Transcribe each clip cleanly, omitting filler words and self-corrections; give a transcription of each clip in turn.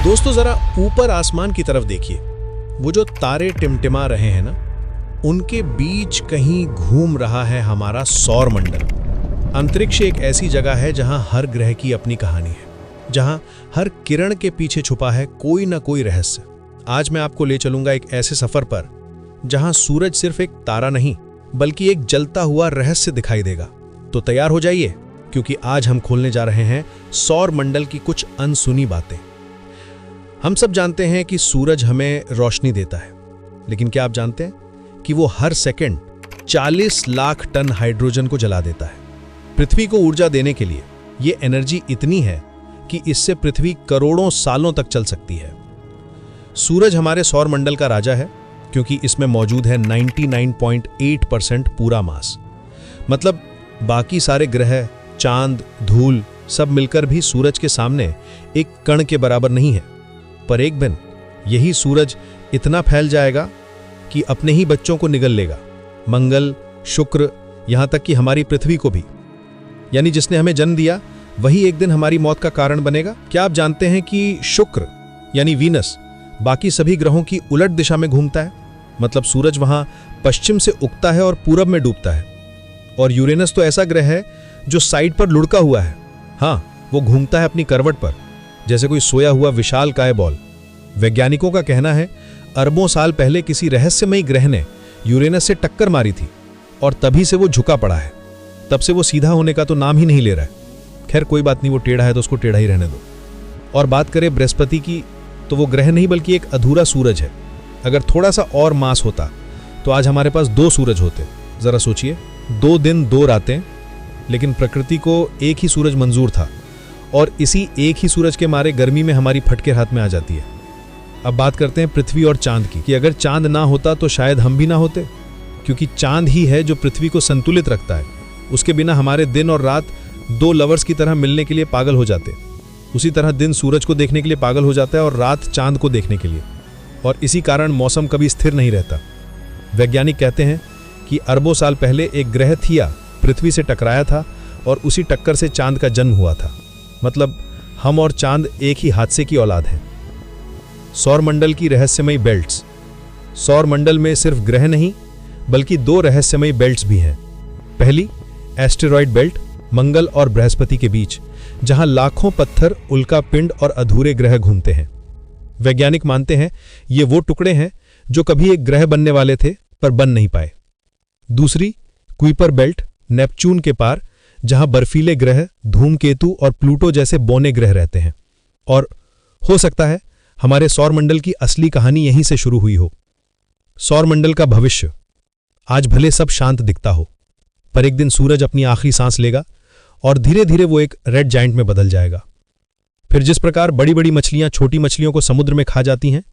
दोस्तों जरा ऊपर आसमान की तरफ देखिए। वो जो तारे टिमटिमा रहे हैं ना, उनके बीच कहीं घूम रहा है हमारा सौर मंडल। अंतरिक्ष एक ऐसी जगह है जहां हर ग्रह की अपनी कहानी है, जहां हर किरण के पीछे छुपा है कोई ना कोई रहस्य। आज मैं आपको ले चलूंगा एक ऐसे सफर पर जहां सूरज सिर्फ एक तारा नहीं बल्कि एक जलता हुआ रहस्य दिखाई देगा। तो तैयार हो जाइए, क्योंकि आज हम खोलने जा रहे हैं सौर मंडल की कुछ अनसुनी बातें। हम सब जानते हैं कि सूरज हमें रोशनी देता है, लेकिन क्या आप जानते हैं कि वो हर सेकंड 40 लाख टन हाइड्रोजन को जला देता है। पृथ्वी को ऊर्जा देने के लिए ये एनर्जी इतनी है कि इससे पृथ्वी करोड़ों सालों तक चल सकती है। सूरज हमारे सौर मंडल का राजा है, क्योंकि इसमें मौजूद है 99.8% पूरा मास। मतलब बाकी सारे ग्रह, चांद, धूल सब मिलकर भी सूरज के सामने एक कण के बराबर नहीं है। पर एक दिन यही सूरज इतना फैल जाएगा कि अपने ही बच्चों को निगल लेगा। मंगल, शुक्र, यहां तक कि हमारी पृथ्वी को भी। यानी जिसने हमें जन्म दिया वही एक दिन हमारी मौत का कारण बनेगा। क्या आप जानते हैं कि शुक्र यानी वीनस बाकी सभी ग्रहों की उलट दिशा में घूमता है? मतलब सूरज वहां पश्चिम से उगता है और पूरब में डूबता है। और यूरेनस तो ऐसा ग्रह है जो साइड पर लुढ़का हुआ है। हाँ, वो घूमता है अपनी करवट पर, जैसे कोई सोया हुआ विशालकाय बॉल। वैज्ञानिकों का कहना है अरबों साल पहले किसी रहस्यमयी ग्रह ने यूरेनस से टक्कर मारी थी और तभी से वो झुका पड़ा है। तब से वो सीधा होने का तो नाम ही नहीं ले रहा है। खैर कोई बात नहीं, वो टेढ़ा है तो उसको टेढ़ा ही रहने दो। और बात करें बृहस्पति की, तो वो ग्रह नहीं बल्कि एक अधूरा सूरज है। अगर थोड़ा सा और मास होता तो आज हमारे पास 2 सूरज होते। जरा सोचिए, 2 दिन 2 रातें, लेकिन प्रकृति को एक ही सूरज मंजूर था और इसी एक ही सूरज के मारे गर्मी में हमारी फटके हाथ में आ जाती है। अब बात करते हैं पृथ्वी और चांद की, कि अगर चांद ना होता तो शायद हम भी ना होते, क्योंकि चांद ही है जो पृथ्वी को संतुलित रखता है। उसके बिना हमारे दिन और रात 2 लवर्स की तरह मिलने के लिए पागल हो जाते। उसी तरह दिन सूरज को देखने के लिए पागल हो जाता है और रात चांद को देखने के लिए। और इसी कारण मौसम कभी स्थिर नहीं रहता। वैज्ञानिक कहते हैं कि अरबों साल पहले एक ग्रह थिया पृथ्वी से टकराया था और उसी टक्कर से चांद का जन्म हुआ था। मतलब हम और चांद एक ही हादसे की औलाद हैं। सौर मंडल की रहस्यमयी बेल्ट्स। सौर मंडल में सिर्फ ग्रह नहीं बल्कि 2 रहस्यमयी बेल्ट्स भी हैं। पहली एस्टेरॉयड बेल्ट, मंगल और बृहस्पति के बीच, जहां लाखों पत्थर, उल्का पिंड और अधूरे ग्रह घूमते हैं। वैज्ञानिक मानते हैं ये वो टुकड़े हैं जो कभी एक ग्रह बनने वाले थे पर बन नहीं पाए। दूसरी कुइपर बेल्ट, नेपच्यून के पार, जहां बर्फीले ग्रह, धूमकेतु और प्लूटो जैसे बौने ग्रह रहते हैं। और हो सकता है हमारे सौर मंडल की असली कहानी यहीं से शुरू हुई हो। सौर मंडल का भविष्य। आज भले सब शांत दिखता हो, पर एक दिन सूरज अपनी आखिरी सांस लेगा और धीरे धीरे वो एक रेड जायंट में बदल जाएगा। फिर जिस प्रकार बड़ी बड़ी मछलियां छोटी मछलियों को समुद्र में खा जाती हैं,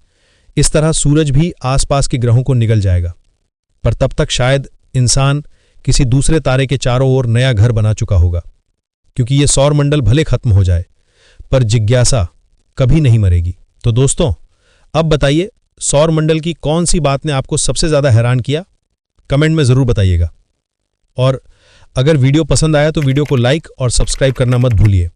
इस तरह सूरज भी आसपास के ग्रहों को निगल जाएगा। पर तब तक शायद इंसान किसी दूसरे तारे के चारों ओर नया घर बना चुका होगा, क्योंकि ये सौर मंडल भले खत्म हो जाए पर जिज्ञासा कभी नहीं मरेगी। तो दोस्तों, अब बताइए सौर मंडल की कौन सी बात ने आपको सबसे ज्यादा हैरान किया? कमेंट में जरूर बताइएगा। और अगर वीडियो पसंद आया तो वीडियो को लाइक और सब्सक्राइब करना मत भूलिए।